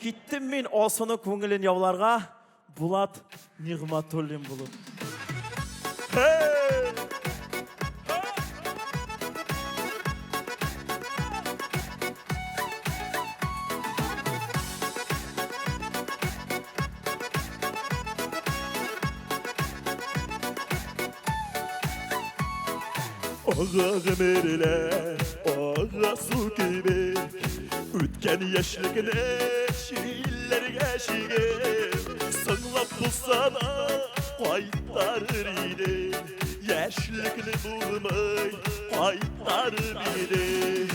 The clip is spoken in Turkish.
Gittim men osunu ko'ngilin yavlarga, Bulat Nig'matullin bulut. Hey! Ağa gemerler, ağa su gibi Ütken yaşlıkını şiirler geçiğe Sınlap bulsana kayıtlarır idi Yaşlıkını bulmay kayıtlarır idi